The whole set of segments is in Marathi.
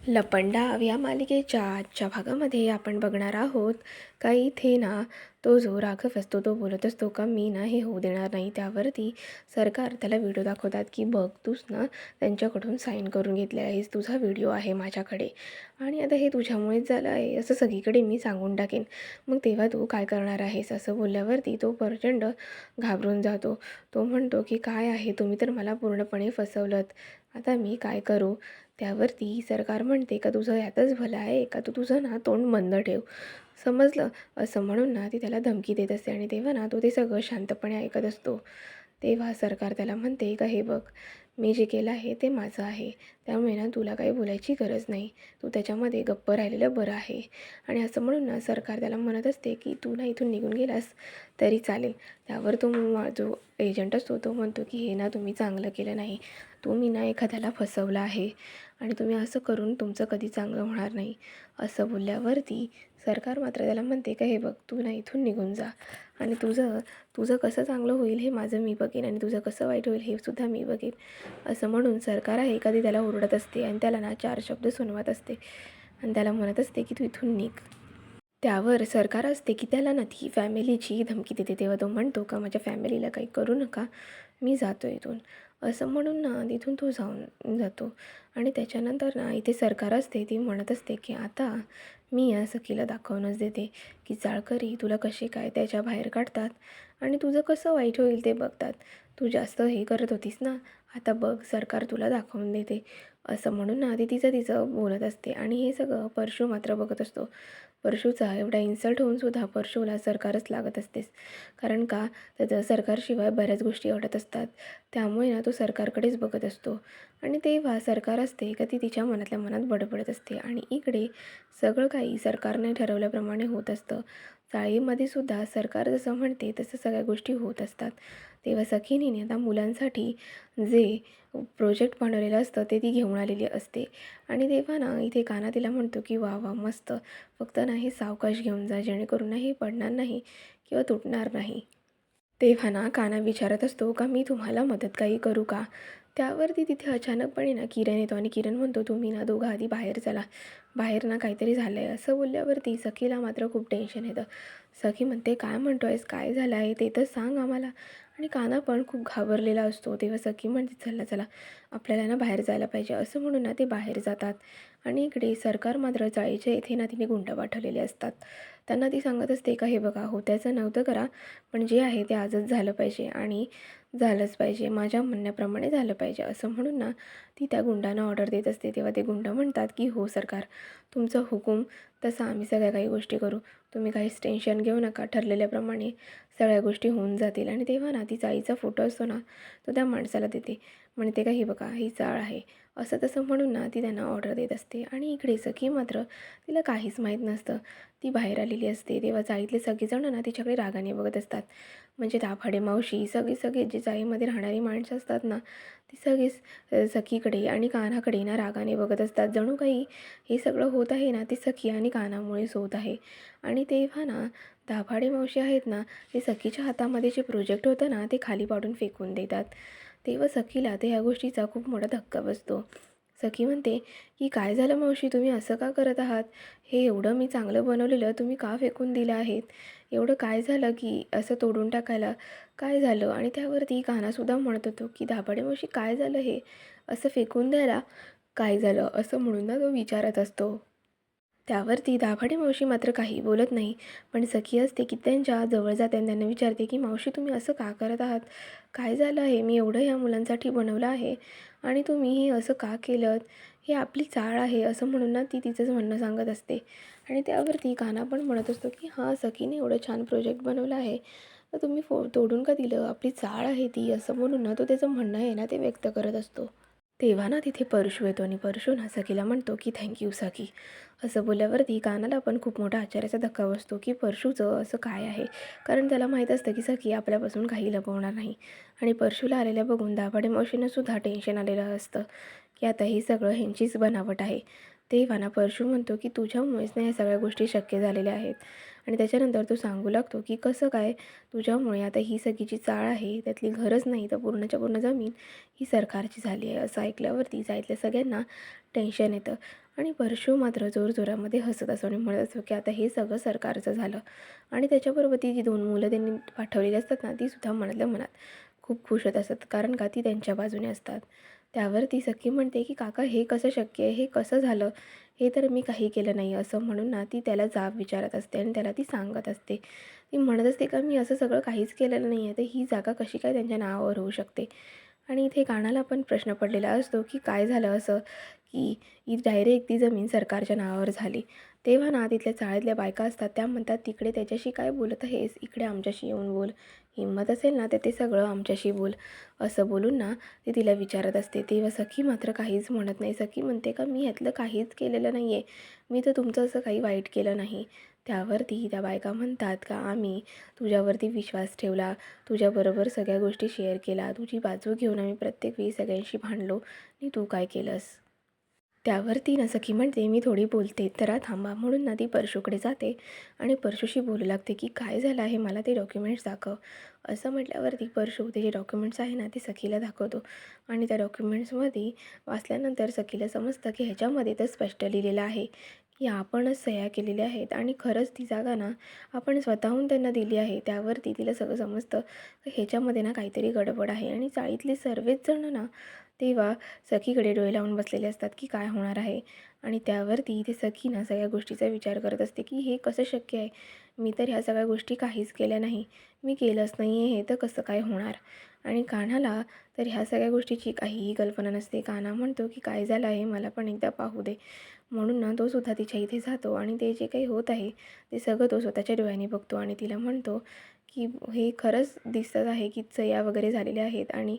लपंडाव या मालिकेच्या आजच्या भागामध्ये आपण बघणार आहोत का इथे ना तो जो राघव असतो तो बोलत असतो का मी ना हे होऊ देणार नाही. त्यावरती सरकार त्याला व्हिडिओ दाखवतात की बघ तूच ना त्यांच्याकडून साईन करून घेतले आहेस, तुझा व्हिडिओ आहे माझ्याकडे आणि आता हे तुझ्यामुळेच झालं आहे असं सगळीकडे मी सांगून टाकेन, मग तेव्हा तू काय करणार आहेस. असं बोलल्यावरती तो प्रचंड घाबरून जातो. तो म्हणतो की काय आहे, तुम्ही तर मला पूर्णपणे फसवलंत, आता मी काय करू. त्यावरती सरकार म्हणते का तुझं यातच भलं आहे का तू तुझं ना तोंड बंद ठेव, समजलं. असं म्हणून ना ती त्याला धमकी देत असते आणि तेव्हा ना तो ते सगळं शांतपणे ऐकत असतो. तेव्हा सरकार त्याला म्हणते का हे बघ, मी जे केलं आहे ते माझं आहे, त्यामुळे ना तुला काही बोलायची गरज नाही, तू त्याच्यामध्ये गप्प राहिलेलं बरं आहे. आणि असं म्हणून ना सरकार त्याला म्हणत असते की तू ना इथून निघून गेलास तरी चालेल. त्यावर तो जो एजंट असतो तो म्हणतो की हे ना तुम्ही चांगलं केलं नाही, तुम्ही ना एखाद्याला फसवलं आहे आणि तुम्ही असं करून तुमचं कधी चांगलं होणार नाही. असं बोलल्यावरती सरकार मात्र त्याला म्हणते का हे बघ, तू ना इथून निघून जा आणि तुझं तुझं कसं चांगलं होईल हे माझं मी बघेन आणि तुझं कसं वाईट होईल हे सुद्धा मी बघेन. असं म्हणून सरकार आहे कधी त्याला ओरडत असते आणि त्याला ना 4 शब्द सुनवत असते आणि त्याला म्हणत असते की तू इथून निघ. त्यावर सरकार असते की त्याला ना ती फॅमिलीची धमकी देते. तेव्हा तो म्हणतो का माझ्या फॅमिलीला काही करू नका, मी जातो इथून. असं म्हणून ना तिथून तो जाऊन जातो आणि त्याच्यानंतर ना इथे सरकार असते ती म्हणत असते की आता मी या सखीला दाखवूनच देते की जाळकरी तुला कसे काय त्याच्या बाहेर काढतात आणि तुझं कसं वाईट होईल ते बघतात. तू जास्त हे करत होतीस ना, आता बघ सरकार तुला दाखवून देते. असं म्हणून ना ती तिचं बोलत असते आणि हे सगळं परशू मात्र बघत असतो. परशूचा एवढा इन्सल्ट होऊनसुद्धा परशूला सरकारच लागत असतेस, कारण का त्याचं सरकारशिवाय बऱ्याच गोष्टी आवडत असतात, त्यामुळे ना तो सरकारकडेच बघत असतो. आणि तेव्हा सरकार असते का ती तिच्या मनातल्या मनात बडबडत असते आणि इकडे सगळं काही सरकारने ठरवल्याप्रमाणे होत असतं. चाळीमध्ये सुद्धा सरकार जसं म्हणते तसं सगळ्या गोष्टी होत असतात. तेव्हा सखीने आता मुलांसाठी जे प्रोजेक्ट बनवलेलं असतं ते ती घेऊन आलेली असते आणि तेव्हा ना इथे काना तिला म्हणतो की वा वा मस्त, फक्त ना हे सावकाश घेऊन जा जेणेकरून ना हे पडणार नाही किंवा तुटणार नाही. तेव्हा ना काना विचारत असतो का मी तुम्हाला मदत काही करू का. त्यावरती तिथे अचानकपणे ना किरण येतो आणि किरण म्हणतो तुम्ही ना दोघं आधी बाहेर चला, बाहेर ना काहीतरी झालं आहे. असं बोलल्यावरती सखीला मात्र खूप टेन्शन येतं. सखी म्हणते काय म्हणतो आहेस, काय झालं आहे ते तर सांग आम्हाला. आणि काना पण खूप घाबरलेला असतो. तेव्हा सखी म्हणते चला चला आपल्याला ना बाहेर जायला पाहिजे. असं म्हणून ना ते बाहेर जातात आणि इकडे सरकार मात्र चाळीच्या इथे ना तिने गुंड पाठवलेले असतात. त्यांना ती सांगत असते का हे बघा होत्याचं नव्हतं करा, पण जे आहे ते आजच झालं पाहिजे आणि झालंच पाहिजे, माझ्या म्हणण्याप्रमाणे झालं पाहिजे. असं म्हणून ना ती त्या गुंडांना ऑर्डर देत असते. तेव्हा ते गुंड म्हणतात की हो सरकार, तुमचा हुकूम तसा आम्ही सगळ्या काही गोष्टी करू, तुम्ही काहीच टेन्शन घेऊ नका, ठरलेल्याप्रमाणे सगळ्या गोष्टी होऊन जातील. आणि तेव्हा ना ती आईचा फोटो असतो ना तो त्या माणसाला देते, म्हणते का ही बघा ही चाळ आहे. असं तसं म्हणून ना ती त्यांना ऑर्डर देत असते आणि इकडे सखी मात्र तिला काहीच माहीत नसतं. ती बाहेर आलेली असते तेव्हा चाळीतले सगळेजण ना तिच्याकडे रागाने बघत असतात. म्हणजे दाभाडे मावशी सगळे जे चाळीमध्ये राहणारी माणसं असतात ना ती सगळीच सखीकडे आणि कान्हाकडे ना रागाने बघत असतात. जणू काही हे सगळं होत आहे ना ते सखी आणि कान्हामुळेच होत आहे. आणि तेव्हा ना दाभाडे मावशी आहेत ना ते सखीच्या हातामध्ये जे प्रोजेक्ट होतं ना ते खाली पाडून फेकून देतात. तेव्हा सखीला ते ह्या गोष्टीचा खूप मोठा धक्का बसतो. सखी म्हणते की काय झालं मावशी, तुम्ही असं का करत आहात, हे एवढं मी चांगलं बनवलेलं तुम्ही का फेकून दिलं आहेत, एवढं काय झालं की असं तोडून टाकायला, काय झालं. आणि त्यावरती कान्हासुद्धा म्हणत होतो की दाभाडे मावशी काय झालं, हे असं फेकून द्यायला काय झालं, असं म्हणून ना तो विचारत असतो. त्यावरती दाभाडे मावशी मात्र काही बोलत नाही, पण सखी असते की त्यांच्या जवळ जाते आणि त्यांना विचारते की मावशी तुम्ही असं का करत आहात, काय झालं आहे, मी एवढं ह्या मुलांसाठी बनवलं आहे आणि तुम्ही हे असं का केलं, हे आपली चाळ आहे. असं म्हणून ना ती तिचंच म्हणणं सांगत असते. आणि त्यावरती काना पण म्हणत असतो की हां सखीने एवढं छान प्रोजेक्ट बनवलं आहे, तर तुम्ही तोडून का दिलं, आपली चाळ आहे ती. असं म्हणून ना तो त्याचं म्हणणं आहे ना ते व्यक्त करत असतो. तेव्हा ना तिथे परशू येतो आणि परशू ना सखीला म्हणतो की थँक्यू सखी. असं बोलल्यावरती कानाला पण खूप मोठा आश्चर्याचा धक्का बसतो की परशूचं असं काय आहे, कारण त्याला माहीत असतं की सखी आपल्यापासून काही लपवणार नाही. आणि परशूला आलेल्या बघून दाभाडे मावशीनं सुद्धा टेन्शन आलेलं असतं की आता हे सगळं ह्यांचीच बनावट आहे. तेव्हा ना परशू म्हणतो की तुझ्यामुळेच ना ह्या सगळ्या गोष्टी शक्य झालेल्या आहेत. आणि त्याच्यानंतर तो सांगू लागतो की कसं काय, तुझ्यामुळे आता ही सगळीची चाळ आहे त्यातली घरच नाही तर पूर्णच्या पूर्ण जमीन ही सरकारची झाली आहे. असं ऐकल्यावरती जायतल्या सगळ्यांना टेन्शन येतं आणि परशू मात्र जोरजोरामध्ये हसत असतो आणि म्हणत असतो की आता हे सगळं सरकारचं झालं. आणि त्याच्याबरोबर ती जी 2 मुलं त्यांनी पाठवलेली असतात ना, तीसुद्धा मनातल्या मनात खूप खुश होत असतात, कारण का ती त्यांच्या बाजूने असतात. त्यावर ती सखी म्हणते की "काका, हे कसं शक्य आहे? हे कसं झालं? हे तर मी काही केलं नाही." असं म्हणून ना ती त्याला जाब विचारत असते आणि त्याला ती सांगत असते. ती म्हणत असते का "मी असं सगळं काहीच केलेलं नाही आहे, तर ही जागा कशी काय त्यांच्या नावावर होऊ शकते?" आणि इथे कानाला पण प्रश्न पडलेला असतो की काय झालं असं की ही डायरेक्ट ती जमीन सरकारच्या नावावर झाली. तेव्हा ना तिथल्या चाळीतल्या बायका असतात, त्या म्हणतात, "तिकडे त्याच्याशी काय बोलत आहेस? इकडे आमच्याशी येऊन बोल. हिंमत असेल ना तर ते सगळं आमच्याशी बोल." असं बोलून ना ती तिला विचारत असते. तेव्हा सखी मात्र काहीच म्हणत नाही. सखी म्हणते का "मी ह्यातलं काहीच केलेलं नाही आहे. मी तर तुमचं असं काही वाईट केलं नाही." त्यावरती त्या बायका म्हणतात का "आम्ही तुझ्यावरती विश्वास ठेवला, तुझ्याबरोबर सगळ्या गोष्टी शेअर केल्या, तुझी बाजू घेऊन आम्ही प्रत्येक वेळी सगळ्यांशी भांडलो आणि तू काय केलंस?" त्यावरती ना सखी म्हणते "मी थोडी बोलते, जरा थांबा." म्हणून ना ती परशूकडे जाते आणि परशूशी बोलू लागते की "काय झालं आहे? मला ते डॉक्युमेंट्स दाखव." असं म्हटल्यावरती परशू ते जे डॉक्युमेंट्स आहे ना ते सखीला दाखवतो आणि त्या डॉक्युमेंट्समध्ये वाचल्यानंतर सखीला समजतं की ह्याच्यामध्ये तर स्पष्ट लिहिलेलं आहे की आपणच सह्या केलेल्या आहेत आणि खरंच ती जागा ना आपण स्वतःहून त्यांना दिली आहे. त्यावरती तिला सगळं समजतं की ह्याच्यामध्ये ना काहीतरी गडबड आहे. आणि चाळीतले सर्वच जण ना तेव्हा सखीकडे डोळे लावून बसलेले असतात की काय होणार आहे. आणि त्यावरती इथे सखी ना सगळ्या गोष्टीचा विचार करत असते की हे कसं शक्य आहे? मी तर ह्या सगळ्या गोष्टी काहीच केल्या नाही, मी केलंच नाही आहे, हे तर कसं काय होणार? आणि कान्हाला तर ह्या सगळ्या गोष्टीची काहीही कल्पना नसते. कान्हा म्हणतो की काय झालं आहे, मला पण एकदा पाहू दे. म्हणून ना तो सुद्धा तिच्या इथे जातो आणि ते जे काही होत आहे ते सगळं तो स्वतःच्या डोळ्यांनी बघतो आणि तिला म्हणतो की हे खरंच दिसत आहे की सह्या वगैरे झालेल्या आहेत आणि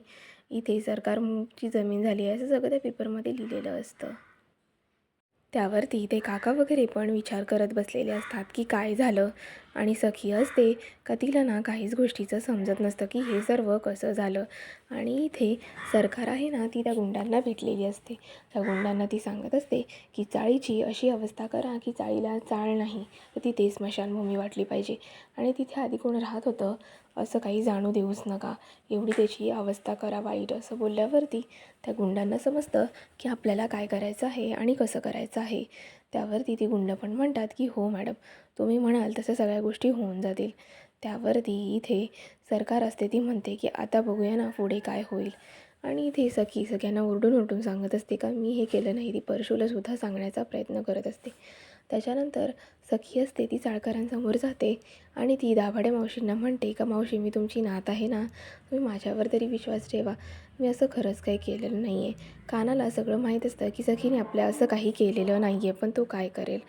इथे सरकारची जमीन झाली आहे, असं सगळं त्या पेपरमध्ये लिहिलेलं असतं. त्यावरती ते काका वगैरे पण विचार करत बसलेले असतात की काय झालं. आणि सखी असते का तिला ना काहीच गोष्टीचं समजत नसतं की हे सर्व कसं झालं. आणि इथे सरकार आहे ना ती त्या गुंडांना भेटलेली असते. त्या गुंडांना ती सांगत असते की चाळीची अशी अवस्था करा की चाळीला चाळ नाही, तर तिथे स्मशानभूमी वाटली पाहिजे आणि तिथे आधी कोण राहत होतं असं काही जाणू देऊच नका, एवढी त्याची अवस्था करा वाईट. असं बोलल्यावरती त्या गुंडांना समजतं की आपल्याला काय करायचं आहे आणि कसं करायचं आहे. त्यावरती ती गुंड पण म्हणतात की "हो मॅडम, तुम्ही म्हणाल तसं सगळ्या गोष्टी होऊन जातील." त्यावरती इथे सरकार असते ती म्हणते की "आता बघूया ना पुढे काय होईल." आणि इथे सखी सगळ्यांना ओरडून ओरडून सांगत असते का "मी हे केलं नाही." ती परशूलासुद्धा सांगण्याचा प्रयत्न करत असते. त्याच्यानंतर सखी असते ती चाळकरांसमोर जाते आणि ती दाभाडे मावशींना म्हणते का "मावशी, मी तुमची नात आहे ना, तुम्ही माझ्यावर तरी विश्वास ठेवा. मी असं खरंच काही केलेलं नाही आहे." कानाला सगळं माहीत असतं की सखीने आपल्या असं काही केलेलं नाही आहे, पण तो काय करेल.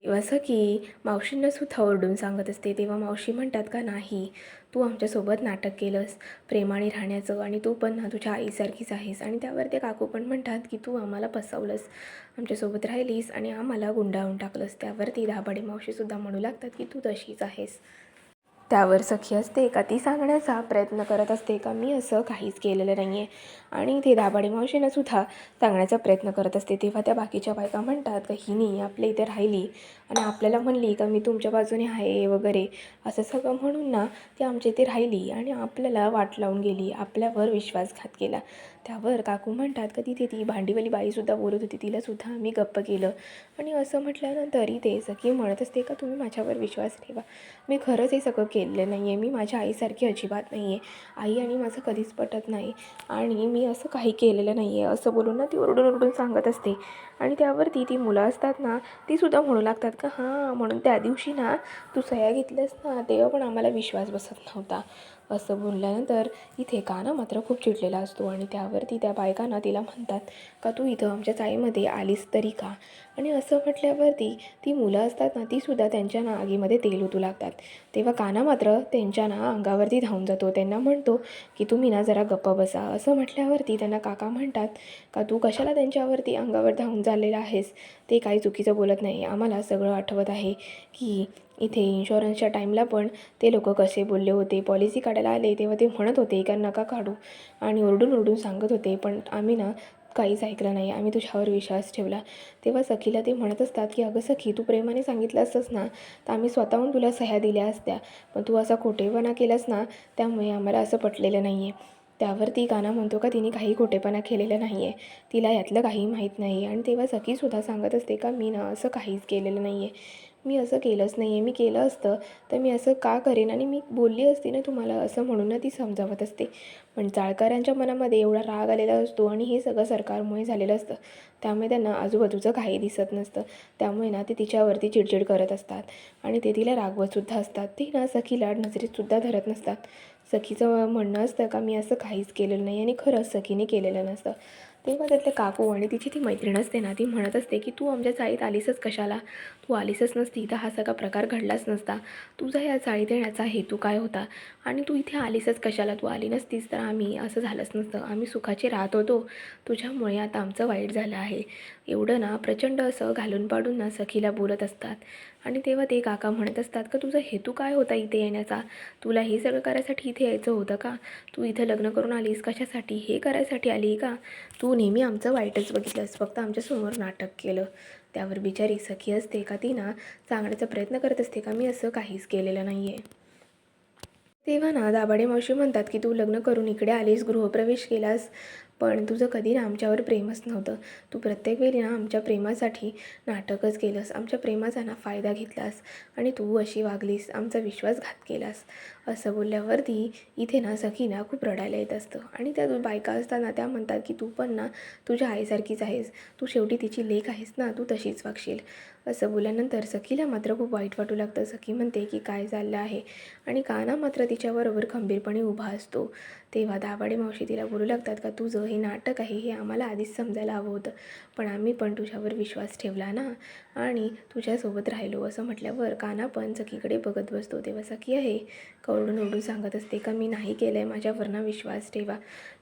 तेव्हा सखी मावशींनासुद्धा ओरडून सांगत असते. तेव्हा मावशी म्हणतात का "नाही, तू आमच्यासोबत नाटक केलंस प्रेमाने राहण्याचं आणि तू पण ना तुझ्या आईसारखीच आहेस." आणि त्यावर ते काकू पण म्हणतात की "तू आम्हाला फसवलंस, आमच्यासोबत राहिलीस आणि आम्हाला गुंडाळून टाकलंस." त्यावरती दाभाडे मावशीसुद्धा म्हणू लागतात की "तू तशीच आहेस." त्यावर सखी असते का ती सांगण्याचा प्रयत्न करत असते का "मी असं काहीच केलेलं नाही आहे." आणि ते दाभाडे मावशींनासुद्धा सांगण्याचा प्रयत्न करत असते. तेव्हा त्या बाकीच्या बायका म्हणतात का "हिने आपल्या इथे राहिली आणि आपल्याला म्हणली का मी तुमच्या बाजूने आहे वगैरे." असं सगळं म्हणून ना ती आमच्या इथे राहिली आणि आपल्याला वाट लावून गेली, आपल्यावर विश्वासघात केला. त्यावर काकू म्हणतात का "तिथे ती भांडीवाली बाईसुद्धा बोलत होती, तिलासुद्धा आम्ही गप्प केलं." आणि असं म्हटल्यानंतर इथे सखी म्हणत असते का "तुम्ही माझ्यावर विश्वास ठेवा, मी खरंच हे सगळं केलेलं नाही आहे. मी माझ्या आईसारखी अजिबात नाही आहे. आई आणि माझं कधीच पटत नाही आणि मी असं काही केलेलं नाही आहे." असं बोलून ना ती ओरडून ओरडून सांगत असते. आणि त्यावरती ती मुलं असतात ना तीसुद्धा म्हणू लागतात का "हां, म्हणून त्या दिवशी ना तू सह्या घेतल्यास ना तेव्हा पण आम्हाला विश्वास बसत नव्हता." असं बोलल्यानंतर इथे काना मात्र खूप चिडलेला असतो आणि त्यावरती त्या बायकांना तिला म्हणतात का "तू इथं आमच्या चाळीमध्ये आलीस तरी का?" आणि असं म्हटल्यावरती ती मुलं असतात ना तीसुद्धा त्यांच्या ना आगीमध्ये तेल ओतू लागतात. तेव्हा काना मात्र त्यांच्या ना अंगावरती धावून जातो. त्यांना म्हणतो की "तुम्ही ना जरा गप्प बसा." असं म्हटल्यावरती त्यांना काका म्हणतात का "तू कशाला त्यांच्यावरती अंगावर धावून चाललेला आहेस? ते काही चुकीचं बोलत नाही. आम्हाला सगळं आठवत आहे की इथे इन्शुरन्सच्या टाईमला पण ते लोक कसे बोलले होते. पॉलिसी काढायला आले तेव्हा ते म्हणत होते का नका काढू आणि ओरडून ओरडून सांगत होते, पण आम्ही ना काहीच ऐकलं नाही, आम्ही तुझ्यावर विश्वास ठेवला." तेव्हा सखीला ते म्हणत असतात की "अगं सखी, तू प्रेमाने सांगितलं असतंस ना तर आम्ही स्वतःहून तुला सह्या दिल्या असत्या, पण तू असा खोटेपणा केलास ना त्यामुळे आम्हाला असं पटलेलं नाही आहे." त्यावरती काना म्हणतो का तिने काही खोटेपणा केलेला नाही आहे, तिला यातलं काही माहीत नाही. आणि तेव्हा सखीसुद्धा सांगत असते का मी ना असं काहीच केलेलं नाही आहे, मी असं केलंच नाही आहे, मी केलं असतं तर मी असं का करेन आणि मी बोलली असती ना तुम्हाला, असं म्हणून ना ती समजावत असते. पण जाळकऱ्यांच्या मनामध्ये एवढा राग आलेला असतो आणि हे सगळं सरकारमुळे झालेलं असतं, त्यामुळे त्यांना आजूबाजूचं काही दिसत नसतं. त्यामुळे ना ते तिच्यावरती चिडचिड करत असतात आणि ते तिला रागवतसुद्धा असतात. ती ना सखीला नजरेतसुद्धा धरत नसतात. सखीचं म्हणणं असतं का मी असं काहीच केलेलं नाही आणि खरंच सखीने केलेलं नसतं. तेव्हा त्यातले काकू आणि तिची ती मैत्रीण असते ना, ती म्हणत असते की तू आमच्या चाळीत आलीसच कशाला, तू आलीसच नसती तर हा सगळा प्रकार घडलाच नसता. तुझा या चाळीत येण्याचा हेतू काय होता आणि तू इथे आलीसच कशाला, तू आली नसतीस तर आम्ही असं झालंच नसतं, आम्ही सुखाचे राहत होतो, तुझ्यामुळे आता आमचं वाईट झालं आहे. एवढं ना प्रचंड असं घालून पाडून ना सखीला बोलत असतात. आणि तेव्हा ते काका म्हणत असतात का तुझा हेतू काय होता इथे येण्याचा, तुला हे सगळं करायसाठी इथे यायचं होतं का, तू इथं लग्न करून आलीस कशासाठी, हे करायसाठी आली का, तू नेहमी आमचं वाईटच बघितलंस, फक्त आमच्यासमोर नाटक केलं. त्यावर बिचारी सखी असते का ती ना सांगण्याचा प्रयत्न करत असते का मी असं काहीच केलेलं नाही आहे. तेव्हा ना दाभाडे मावशी म्हणतात की तू लग्न करून इकडे आलीस, गृहप्रवेश केलास, पण तुझं कधी ना आमच्यावर प्रेमच नव्हतं. तू प्रत्येक वेळी ना आमच्या प्रेमासाठी नाटकच केलंस, आमच्या प्रेमाचा ना फायदा घेतलास आणि तू अशी वागलीस, आमचा विश्वासघात केलास. असं बोलल्यावरती इथे ना सखीना खूप रडायला येत असतं आणि त्या बायका असताना त्या म्हणतात की तू पण ना तुझ्या आईसारखीच आहेस, तू शेवटी तिची लेक आहेस ना, तू तशीच वागशील. असं बोलल्यानंतर सखीला मात्र खूप वाईट वाटू लागतं. सखी म्हणते की काय चाललं आहे आणि काना मात्र तिच्याबरोबर खंबीरपणे उभा असतो. तेव्हा दाभाडे मावशी तिला बोलू लागतात का तुझं हे नाटक आहे हे आम्हाला आधीच समजायला हवं होतं, पण आम्ही पण तुझ्यावर विश्वास ठेवला ना आणि तुझ्यासोबत राहिलो. असं म्हटल्यावर काना पण सखीकडे बघत बसतो. तेव्हा सखी आहे कवडून ओरडून सांगत असते का मी नाही केलं आहे, माझ्यावर ना विश्वास ठेवा.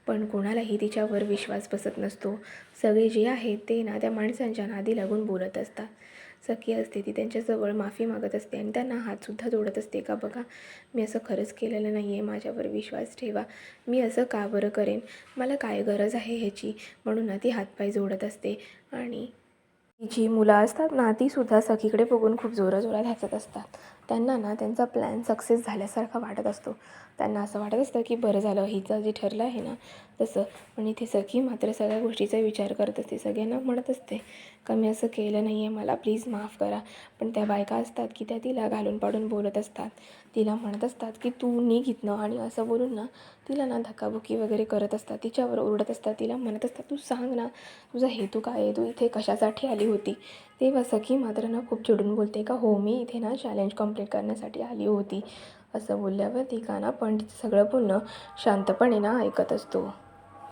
पण कोणालाही तिच्यावर विश्वास बसत नसतो. सगळे जे आहेत ते ना त्या माणसांच्या नादी लागून बोलत असतात. सखी असते ती त्यांच्याजवळ माफी मागत असते आणि त्यांना हातसुद्धा जोडत असते का बघा मी असं खरंच केलेलं नाही आहे, माझ्यावर विश्वास ठेवा, मी असं का बरं करेन, मला काय गरज आहे ह्याची, म्हणून ना ती हातपाय जोडत असते. आणि जी मुलं असतात ना तीसुद्धा सखीकडे बघून खूप जोराजोरात हसत असतात. त्यांना ना त्यांचा प्लॅन सक्सेस झाल्यासारखा वाटत असतो. त्यांना असं वाटत असतं की बरं झालं हिचं जे ठरलं आहे ना तसं. पण इथे सखी मात्र सगळ्या गोष्टीचा विचार करत असते, सगळ्यांना म्हणत असते का मी असं केलं नाही आहे, मला प्लीज माफ करा. पण त्या बायका असतात की त्या तिला घालून पाडून बोलत असतात, तिला म्हणत असतात की तू निघ इथनं आणि असं बोलून ना तिला ना धक्काबुक्की वगैरे करत असतात, तिच्यावर ओरडत असतात, तिला म्हणत असतात तू सांग ना तुझा हेतू काय आहे, तू इथे कशासाठी आली होती. तेव्हा सखी मात्र ना खूप चिडून बोलते का हो मी इथे ना चॅलेंज कंप्लीट करण्यासाठी आली होती. असं बोलल्यावर ती काना पण सगळं बोलणं शांतपणे ना ऐकत असतो.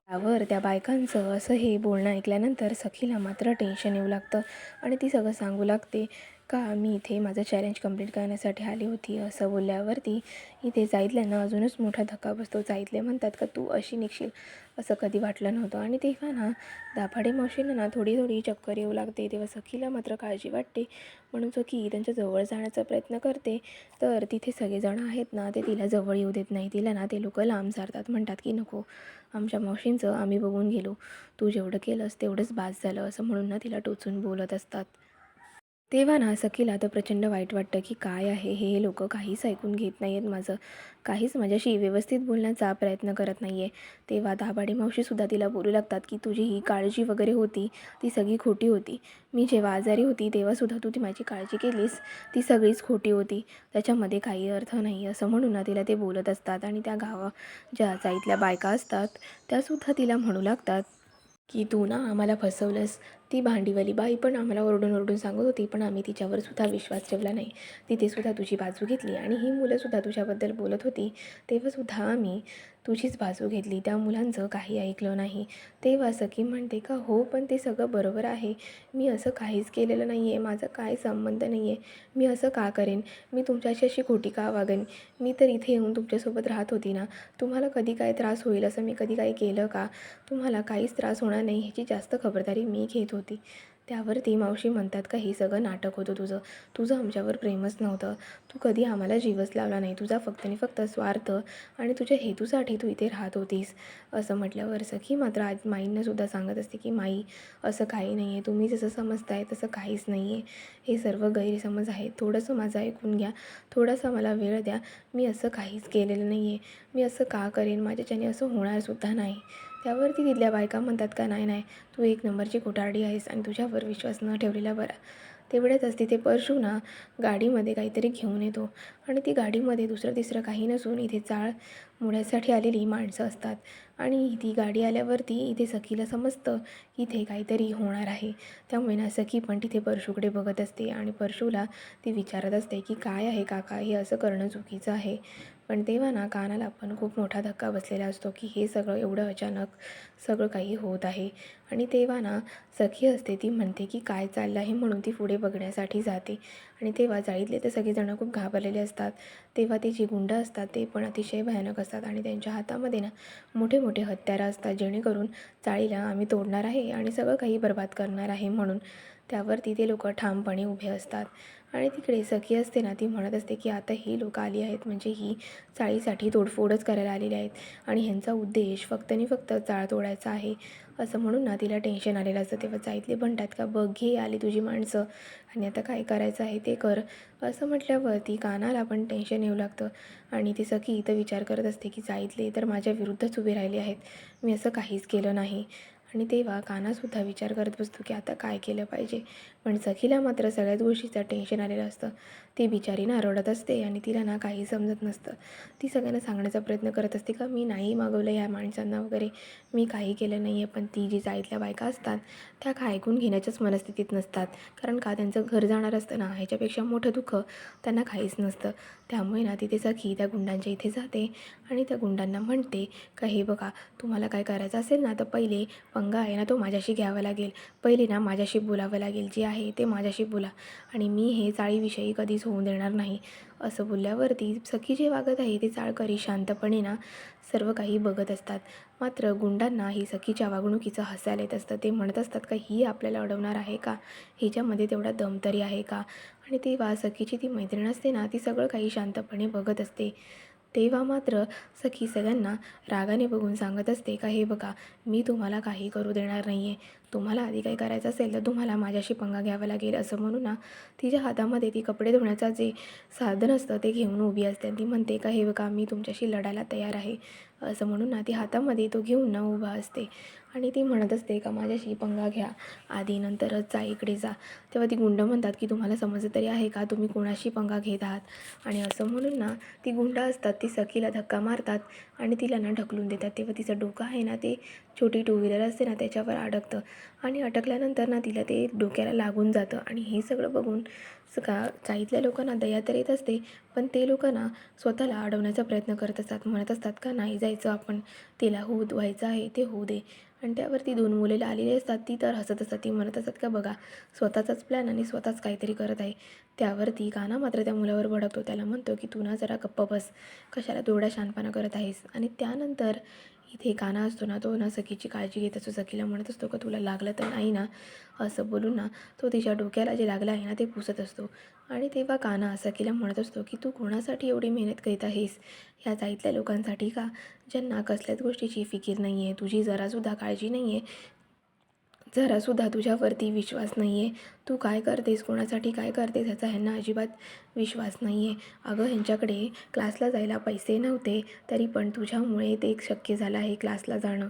त्यावर त्या बायकांचं असं हे बोलणं ऐकल्यानंतर सखीला मात्र टेन्शन येऊ लागतं आणि ती सगळं सांगू लागते का मी इथे माझं चॅलेंज कंप्लीट करण्यासाठी आली होती. असं बोलल्यावरती इथे जाईतल्यांना अजूनच मोठा धक्का बसतो. जाईतले म्हणतात का तू अशी निघशील असं कधी वाटलं नव्हतं. आणि तेव्हा ना दाभाडे मावशींना ना थोडी थोडी चक्कर येऊ लागते. तेव्हा सखीला मात्र काळजी वाटते म्हणून सखी त्यांच्या जवळ जाण्याचा प्रयत्न करते. तर तिथे सगळेजण आहेत ना ते तिला जवळ येऊ देत नाही. तिला ना ते लोक लांब सारतात, म्हणतात की नको आमच्या मावशींचं आम्ही बघून गेलो, तू जेवढं केलंस तेवढंच बास झालं, असं म्हणून ना तिला टोचून बोलत असतात. तेव्हा ना सखीला तर प्रचंड वाईट वाटतं की काय आहे हे लोक काहीच ऐकून घेत नाही आहेत माझं, काहीच माझ्याशी व्यवस्थित बोलण्याचा प्रयत्न करत नाही आहे. तेव्हा दाभाडे मावशीसुद्धा तिला बोलू लागतात की तुझी ही काळजी वगैरे होती ती सगळी खोटी होती. मी जेव्हा आजारी होती तेव्हासुद्धा तू ती माझी काळजी केलीस, ती सगळीच खोटी होती, त्याच्यामध्ये काही अर्थ नाही. असं म्हणून ना तिला ते बोलत असतात. आणि त्या ज्या जाईतल्या बायका असतात त्यासुद्धा तिला म्हणू लागतात की तू ना आम्हाला फसवलंस. ती भांडीवाली बाई पण आम्हाला ओरडून ओरडून सांगत होती पण आम्ही तिच्यावर सुद्धा विश्वास ठेवला नाही, तिथेसुद्धा तुझी बाजू घेतली आणि ही मुलंसुद्धा तुझ्याबद्दल बोलत होती तेव्हासुद्धा आम्ही तुझीच बाजू घेतली, त्या मुलांचं काही ऐकलं नाही. तेव्हा सखी म्हणते का हो पण ते सगळं बरोबर आहे, मी असं काहीच केलेलं नाही आहे, माझा काय संबंध नाही आहे, मी असं का करेन, मी तुमच्याशी अशी खोटी का वागेन, मी तर इथे येऊन तुमच्यासोबत राहत होती ना, तुम्हाला कधी काय त्रास होईल असं मी कधी काही केलं का, तुम्हाला काहीच त्रास होणार नाही ह्याची जास्त खबरदारी मी घेत होती. त्यावरती मावशी म्हणतात का हे सगळं नाटक होतं तुझं. तुझं आमच्यावर प्रेमच नव्हतं. तू कधी आम्हाला जीवच लावला नाही. तुझा फक्त आणि फक्त स्वार्थ आणि तुझ्या हेतूसाठी तू इथे राहत होतीस. असं म्हटल्यावर सखी मात्र आज माईंनासुद्धा सांगत असते की माई असं काही नाही आहे. तुम्ही जसं समजताय तसं काहीच नाही आहे. हे सर्व गैरसमज आहे. थोडंसं माझं ऐकून घ्या. थोडासा मला वेळ द्या. मी असं काहीच केलेलं नाही आहे. मी असं का करेन? माझ्याच्याने असं होणारसुद्धा नाही. त्यावरती तिथल्या बायका म्हणतात का नाही नाही, तू एक नंबरची खोटारडी आहेस आणि तुझ्यावर विश्वास न ठेवलेला बरा. तेवढ्यातच तिथे परशू ना गाडीमध्ये काहीतरी घेऊन येतो आणि ती गाडीमध्ये दुसरं तिसरं काही नसून इथे चाळ मुण्यासाठी आलेली माणसं असतात. आणि ती गाडी आल्यावरती इथे सखीला समजतं की इथे काहीतरी होणार आहे. त्यामुळे ना सखी पण तिथे परशूकडे बघत असते आणि परशूला ती विचारत असते की काय आहे काका, हे असं करणं चुकीचं आहे. पण तेव्हा ना कानाला पण खूप मोठा धक्का बसलेला असतो की हे सगळं एवढं अचानक सगळं काही होत आहे. आणि तेव्हा ना सखी असते ती म्हणते की काय चाललं आहे म्हणून ती पुढे बघण्यासाठी जाते. आणि तेव्हा चाळीतले ते सगळेजणं खूप घाबरलेले असतात. तेव्हा ते जे गुंड असतात ते पण अतिशय भयानक असतात आणि त्यांच्या हातामध्ये ना मोठे मोठे हत्यारं असतात, जेणेकरून चाळीला आम्ही तोडणार आहे आणि सगळं काही बरबाद करणार आहे म्हणून. त्यावरती ते लोक ठामपणे उभे असतात. आणि तिकडे सखी असते ना ती म्हणत असते की आता ही लोकं आली आहेत म्हणजे ही चाळीसाठी तोडफोडच करायला आलेली आहेत आणि ह्यांचा उद्देश फक्त आणि फक्त चाळ तोडायचा आहे. असं म्हणून ना तिला टेन्शन आलेलं असतं. तेव्हा चाळीतले म्हणतात का बघ घे आली तुझी माणसं आणि आता काय करायचं आहे ते कर. असं म्हटल्यावर ती कानाला पण टेन्शन येऊ लागतं आणि ती सखी इथं विचार करत असते की चाळीतले तर माझ्या विरुद्धच उभे राहिले आहेत. मी असं काहीच केलं नाही. आणि तेव्हा कानासुद्धा विचार करत बसतो की आता काय केलं पाहिजे. पण सखीला मात्र सगळ्याच गोष्टीचं टेन्शन आलेलं असतं. ती बिचारी ना रडत असते आणि तिला ना काही समजत नसतं. ती सगळ्यांना सांगण्याचा प्रयत्न करत असते का मी नाही मागवलं ह्या माणसांना वगैरे, मी काही केलं नाही आहे. पण ती जी चाळीतल्या बायका असतात त्या का ऐकून घेण्याच्याच मनस्थितीत नसतात. कारण का त्यांचं घर जाणार असतं ना, ह्याच्यापेक्षा मोठं दुःख त्यांना काहीच नसतं. त्यामुळे ना तिथे सखी त्या गुंडांच्या इथे जाते आणि त्या गुंडांना म्हणते का हे बघा, तुम्हाला काय करायचं असेल ना तर पहिले पंगा आहे ना तो माझ्याशी घ्यावा लागेल. पहिले ना माझ्याशी बोलावं लागेल, जे आहे ते माझ्याशी बोला आणि मी हे चाळीविषयी कधीच होऊन देणार नाही. असं बोलल्यावरती सखी जे वागत आहे ते चाळकरी शांतपणे ना सर्व काही बघत असतात. मात्र गुंडांना ही सखीच्या वागणुकीचं हसायला येत असतं. ते म्हणत असतात का ही आपल्याला अडवणार आहे का, हिच्यामध्ये तेवढा दम तरी आहे का. आणि तेव्हा सखीची ती मैत्रीण असते ना ती सगळं काही शांतपणे बघत असते. तेव्हा मात्र सखी सगळ्यांना रागाने बघून सांगत असते का हे बघा, मी तुम्हाला काही करू देणार नाही आहे. तुम्हाला आधी काही करायचं असेल तर तुम्हाला माझ्याशी पंगा घ्यावा लागेल. असं म्हणून ना तिच्या हातामध्ये ती कपडे धुण्याचा जे साधन असतं ते घेऊन उभी असते आणि ती म्हणते का हे बघा, मी तुमच्याशी लढायला तयार आहे. असं म्हणून ना ती हातामध्ये तो घेऊन ना उभा असते आणि ती म्हणत असते का माझ्याशी पंगा घ्या आधी, नंतरच जा इकडे जा. तेव्हा ती गुंड म्हणतात की तुम्हाला समजत तरी आहे का तुम्ही कोणाशी पंगा घेत आहात. आणि असं म्हणून ना ती गुंड असतात ती सखीला धक्का मारतात आणि तिला ना ढकलून देतात. तेव्हा तिचं डोकं आहे ना ते छोटी टू व्हीलर असते ना त्याच्यावर अडकतं आणि अटकल्यानंतर ना तिला ते डोक्याला लागून जातं. आणि हे सगळं बघून चाळीतल्या लोकांना दया तर येत असते, पण ते लोक ना स्वतःला अडवण्याचा प्रयत्न करत असतात. म्हणत असतात का नाही जायचं आपण, तिला व्हायचं आहे ते होऊ दे. आणि त्यावरती दोन मुलेला आलेली असतात ती तर हसत असतात. ती म्हणत असतात का बघा, स्वतःचाच प्लॅन आणि स्वतःच काहीतरी करत आहे. त्यावरती काना मात्र त्या मुलावर भडकतो. त्याला म्हणतो की तू ना जरा गप्प बस, कशाला तेवढा शहाणपणा करत आहेस. आणि त्यानंतर इथे काना असतो ना तो ना सखीची काळजी घेत असतो. सखीला म्हणत असतो का तुला लागलं तर नाही ना. असं बोलून ना तो तिच्या डोक्याला जे लागलं आहे ना ते पुसत असतो. आणि तेव्हा काना सखीला म्हणत असतो की तू कोणासाठी एवढी मेहनत करीत आहेस, ह्या जाईतल्या लोकांसाठी का, ज्यांना कसल्याच गोष्टीची फिकीर नाही आहे, तुझी जरासुद्धा काळजी नाही आहे, जरासुद्धा तुझ्यावरती विश्वास नाही आहे. तू काय करतेस, कोणासाठी काय करतेस ह्याचा ह्यांना अजिबात विश्वास नाही आहे. अगं ह्यांच्याकडे क्लासला जायला पैसे नव्हते तरी पण तुझ्यामुळे ते शक्य झालं आहे क्लासला जाणं.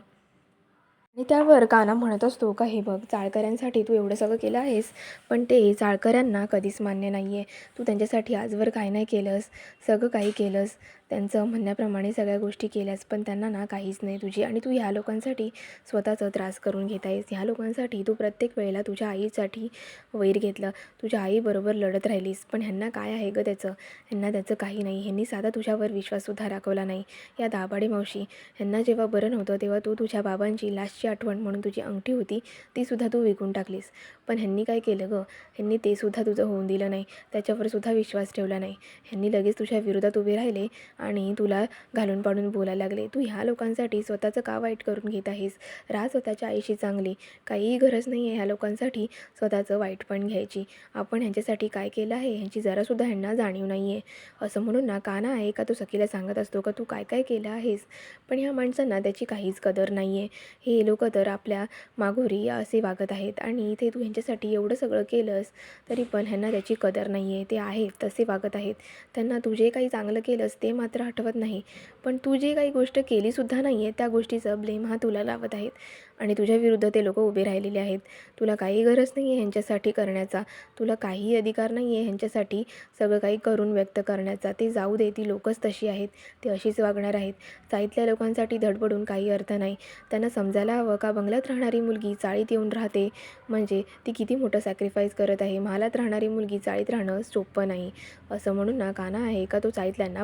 आणि त्यावर काना म्हणत असतो का हे बघ, चाळकऱ्यांसाठी तू एवढं सगळं केलं आहेस, पण ते चाळकऱ्यांना कधीच मान्य नाही आहे. तू त्यांच्यासाठी आजवर काय नाही केलंस, सगळं काही केलंस, त्यांचं म्हणण्याप्रमाणे सगळ्या गोष्टी केल्यास, पण त्यांना ना काहीच नाही तुझी. आणि तू ह्या लोकांसाठी स्वतःचा त्रास करून घेत आहेस. ह्या लोकांसाठी तू प्रत्येक वेळेला तुझ्या आईसाठी वैर घेतलं, तुझ्या आईबरोबर लढत राहिलीस, पण ह्यांना काय आहे गं त्याचं, ह्यांना त्याचं काही नाही. ह्यांनी साधा तुझ्यावर विश्वाससुद्धा दाखवला नाही. या दाभाडे मावशी ह्यांना जेव्हा बरं नव्हतं तेव्हा तू तुझ्या बाबांची लास्टची आठवण म्हणून तुझी अंगठी होती तीसुद्धा तू विकून टाकलीस. पण ह्यांनी काय केलं गं, ह्यांनी ते सुद्धा तुझं होऊन दिलं नाही, त्याच्यावर सुद्धा विश्वास ठेवला नाही. ह्यांनी लगेच तुझ्या विरोधात उभे राहिले आणि तुला घालून पाडून बोलायला लागले. तू ह्या लोकांसाठी स्वतःचं का वाईट करून घेत आहेस? राहा स्वतःच्या आईशी चांगली. काहीही गरज नाही आहे ह्या लोकांसाठी स्वतःचं वाईट पण घ्यायची. आपण ह्यांच्यासाठी काय केलं आहे ह्यांची जरासुद्धा ह्यांना जाणीव नाही आहे. असं म्हणून ना काना आहे का तो सखीला सांगत असतो का तू काय काय केलं आहेस. पण ह्या माणसांना त्याची काहीच कदर नाही आहे. हे लोकं तर आपल्या माघोरी असे वागत आहेत आणि इथे तू ह्यांच्यासाठी एवढं सगळं केलंस तरी पण ह्यांना त्याची कदर नाही आहे. ते आहेत तसे वागत आहेत. त्यांना तू जे काही चांगलं केलंस ते मात्र आठवत नाही. पण तू जे काही गोष्ट केलीसुद्धा नाही आहे त्या गोष्टीचं ब्लेम हा तुला लावत आहेत आणि तुझ्या विरुद्ध ते लोकं उभे राहिलेले आहेत. तुला काही गरज नाही आहे ह्यांच्यासाठी करण्याचा. तुला काही अधिकार नाही आहे ह्यांच्यासाठी सगळं काही करून व्यक्त करण्याचा. ते जाऊ दे, ती लोकच तशी आहेत. ते अशीच वागणार आहेत. चाळीतल्या लोकांसाठी धडपडून काही अर्थ नाही. त्यांना समजायला हवं का बंगल्यात राहणारी मुलगी चाळीत येऊन राहते म्हणजे ती किती मोठं सॅक्रिफाईस करत आहे. महालात राहणारी मुलगी चाळीत राहणं सोपं नाही. असं म्हणून ना काना आहे का तो चाळीतल्यांना